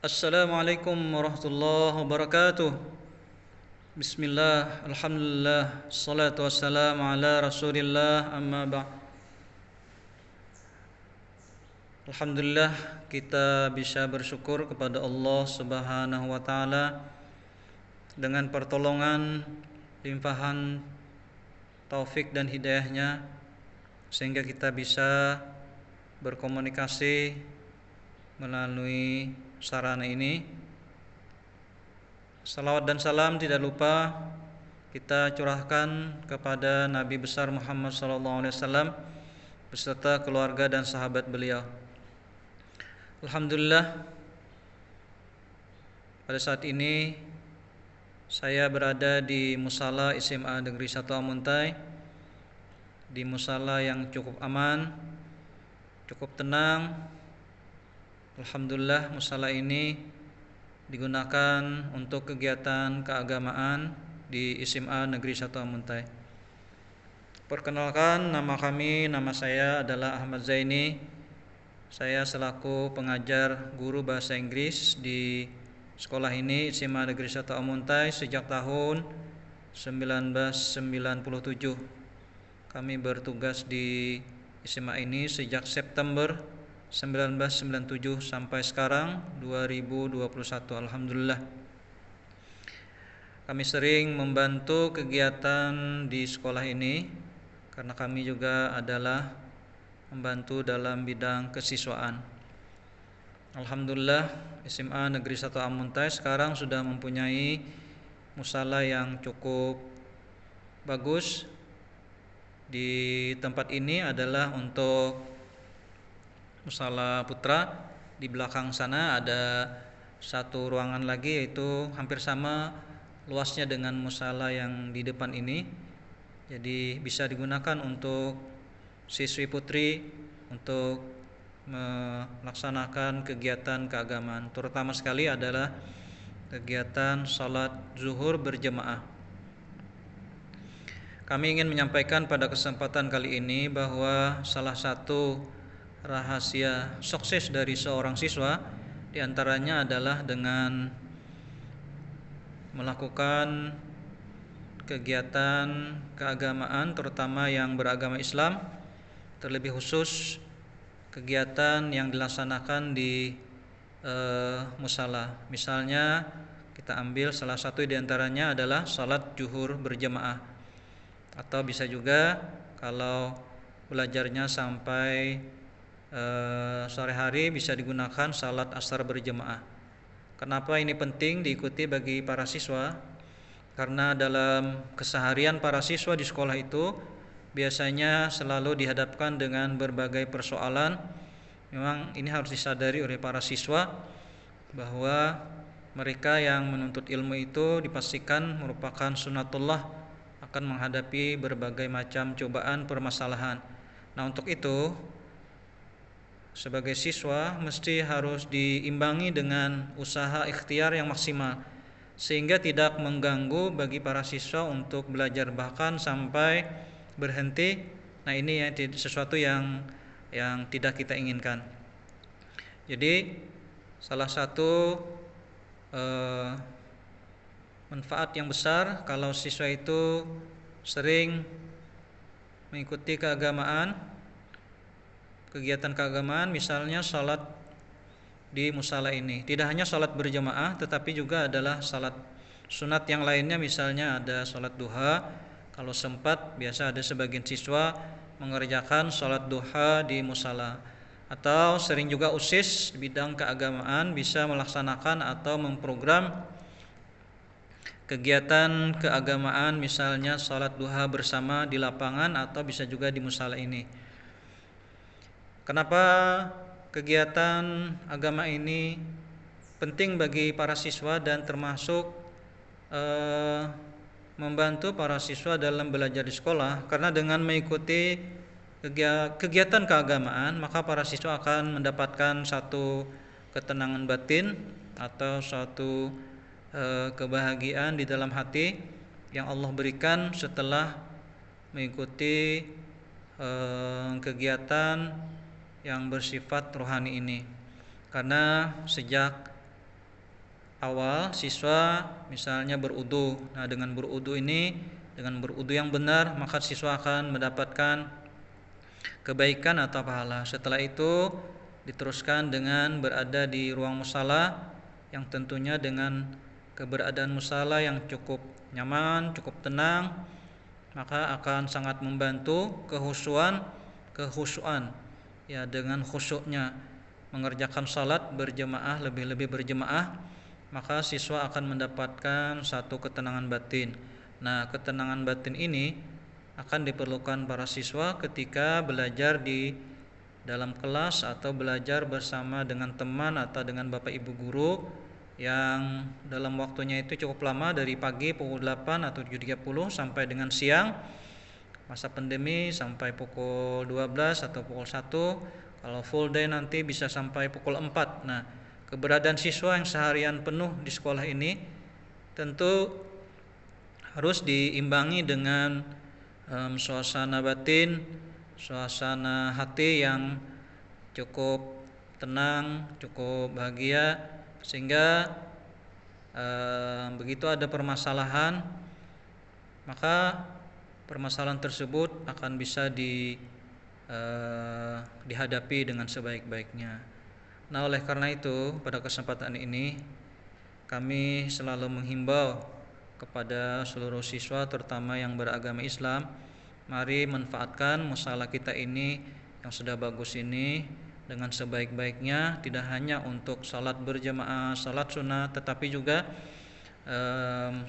Assalamualaikum warahmatullahi wabarakatuh. Bismillah, alhamdulillah, salatu wassalamu ala rasulillah, amma ba'd. Alhamdulillah, kita bisa bersyukur kepada Allah subhanahu wa ta'ala dengan pertolongan, limpahan taufik dan hidayahnya, sehingga kita bisa berkomunikasi melalui sarana ini. Salawat dan salam tidak lupa kita curahkan kepada Nabi besar Muhammad SAW beserta keluarga dan sahabat beliau. Alhamdulillah, pada saat ini saya berada di Musala SMA Negeri 1 Amuntai, di musala yang cukup aman, cukup tenang. Alhamdulillah, musala ini digunakan untuk kegiatan keagamaan di SMA Negeri 1 Amuntai. Perkenalkan, nama saya adalah Ahmad Zaini. Saya selaku pengajar guru bahasa Inggris di sekolah ini, SMA Negeri 1 Amuntai, sejak tahun 1997. Kami bertugas di SMA ini sejak September 1997 sampai sekarang 2021. Alhamdulillah, kami sering membantu kegiatan di sekolah ini karena kami juga adalah membantu dalam bidang kesiswaan. Alhamdulillah, SMA Negeri 1 Amuntai sekarang sudah mempunyai musala yang cukup bagus. Di tempat ini adalah untuk musala putra. Di belakang sana ada satu ruangan lagi, yaitu hampir sama luasnya dengan musala yang di depan ini. Jadi bisa digunakan untuk siswi putri untuk melaksanakan kegiatan keagamaan. Terutama sekali adalah kegiatan salat zuhur berjemaah. Kami ingin menyampaikan pada kesempatan kali ini bahwa salah satu rahasia sukses dari seorang siswa diantaranya adalah dengan melakukan kegiatan keagamaan, terutama yang beragama Islam, terlebih khusus kegiatan yang dilaksanakan di musala. Misalnya kita ambil salah satu diantaranya adalah salat zuhur berjemaah, atau bisa juga kalau belajarnya sampai sore hari bisa digunakan salat asar berjemaah. Kenapa ini penting diikuti bagi para siswa? Karena dalam keseharian para siswa di sekolah itu biasanya selalu dihadapkan dengan berbagai persoalan. Memang ini harus disadari oleh para siswa bahwa mereka yang menuntut ilmu itu dipastikan merupakan sunatullah, akan menghadapi berbagai macam cobaan permasalahan. Nah, untuk itu sebagai siswa mesti harus diimbangi dengan usaha ikhtiar yang maksimal, sehingga tidak mengganggu bagi para siswa untuk belajar bahkan sampai berhenti. Nah, ini ya sesuatu yang tidak kita inginkan. Jadi salah satu manfaat yang besar kalau siswa itu sering mengikuti keagamaan, kegiatan keagamaan, misalnya salat di musala ini. Tidak hanya salat berjamaah, tetapi juga adalah salat sunat yang lainnya. Misalnya ada salat duha. Kalau sempat, biasa ada sebagian siswa mengerjakan salat duha di musala. Atau sering juga USIS di bidang keagamaan bisa melaksanakan atau memprogram kegiatan keagamaan, misalnya salat duha bersama di lapangan atau bisa juga di musala ini. Kenapa kegiatan agama ini penting bagi para siswa dan termasuk membantu para siswa dalam belajar di sekolah? Karena dengan mengikuti kegiatan keagamaan, maka para siswa akan mendapatkan satu ketenangan batin atau suatu kebahagiaan di dalam hati yang Allah berikan setelah mengikuti kegiatan yang bersifat rohani ini. Karena sejak awal siswa misalnya berudu. Nah, dengan berudu ini, dengan berudu yang benar, maka siswa akan mendapatkan kebaikan atau pahala. Setelah itu diteruskan dengan berada di ruang musala, yang tentunya dengan keberadaan musala yang cukup nyaman, cukup tenang, maka akan sangat membantu kehusuan ya, dengan khusyuknya mengerjakan salat berjemaah, lebih-lebih berjemaah, maka siswa akan mendapatkan satu ketenangan batin. Nah, ketenangan batin ini akan diperlukan para siswa ketika belajar di dalam kelas atau belajar bersama dengan teman atau dengan bapak ibu guru yang dalam waktunya itu cukup lama, dari pagi pukul 8 atau 7.30 sampai dengan siang masa pandemi sampai pukul 12 atau pukul 1. Kalau full day nanti bisa sampai pukul 4. Nah, keberadaan siswa yang seharian penuh di sekolah ini tentu harus diimbangi dengan suasana batin, suasana hati yang cukup tenang, cukup bahagia, sehingga begitu ada permasalahan, maka permasalahan tersebut akan bisa dihadapi dengan sebaik-baiknya. Nah, oleh karena itu pada kesempatan ini kami selalu menghimbau kepada seluruh siswa terutama yang beragama Islam, mari manfaatkan musala kita ini yang sudah bagus ini dengan sebaik-baiknya, tidak hanya untuk salat berjamaah, salat sunat, tetapi juga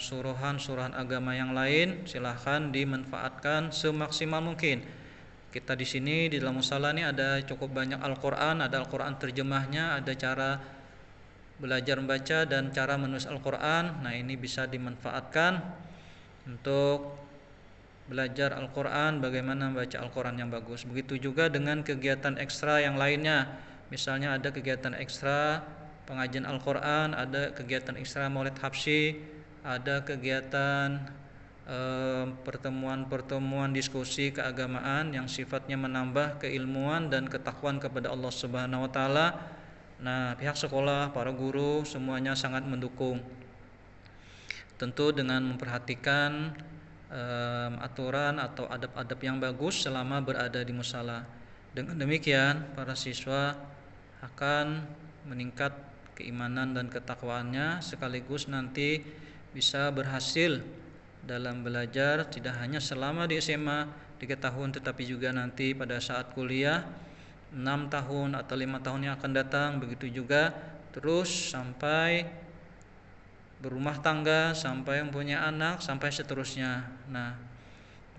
suruhan-suruhan agama yang lain silahkan dimanfaatkan semaksimal mungkin. Kita di sini di dalam musala ini ada cukup banyak Al-Qur'an, ada Al-Qur'an terjemahnya, ada cara belajar membaca dan cara menulis Al-Qur'an. Nah, ini bisa dimanfaatkan untuk belajar Al-Qur'an, bagaimana membaca Al-Qur'an yang bagus. Begitu juga dengan kegiatan ekstra yang lainnya. Misalnya ada kegiatan ekstra pengajian Al-Qur'an, ada kegiatan ekstra maulid habsyi, ada kegiatan pertemuan-pertemuan diskusi keagamaan yang sifatnya menambah keilmuan dan ketakwaan kepada Allah Subhanahu wa taala. Nah, pihak sekolah, para guru semuanya sangat mendukung. Tentu dengan memperhatikan aturan atau adab-adab yang bagus selama berada di musala. Dengan demikian, para siswa akan meningkat keimanan dan ketakwaannya, sekaligus nanti bisa berhasil dalam belajar tidak hanya selama di SMA 3 tahun, tetapi juga nanti pada saat kuliah 6 tahun atau 5 tahun yang akan datang, begitu juga terus sampai berumah tangga, sampai mempunyai anak, sampai seterusnya. Nah,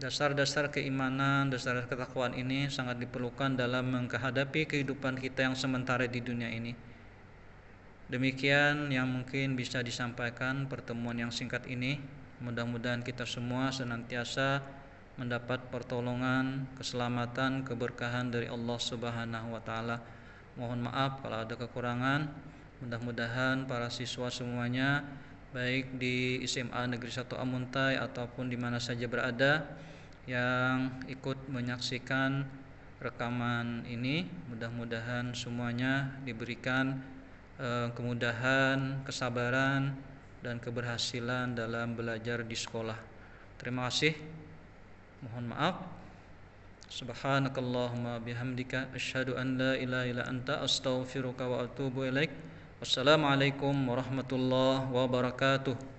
dasar-dasar keimanan, dasar ketakwaan ini sangat diperlukan dalam menghadapi kehidupan kita yang sementara di dunia ini. Demikian yang mungkin bisa disampaikan pertemuan yang singkat ini. Mudah-mudahan kita semua senantiasa mendapat pertolongan, keselamatan, keberkahan dari Allah Subhanahu wa taala. Mohon maaf kalau ada kekurangan. Mudah-mudahan para siswa semuanya, baik di SMA Negeri 1 Amuntai ataupun di mana saja berada, yang ikut menyaksikan rekaman ini, mudah-mudahan semuanya diberikan kemudahan, kesabaran, dan keberhasilan dalam belajar di sekolah. Terima kasih. Mohon maaf. Subhanakallahumma bihamdika asyhadu an la ilaha illa anta astaghfiruka wa atubu ilaik. Wassalamualaikum warahmatullahi wabarakatuh.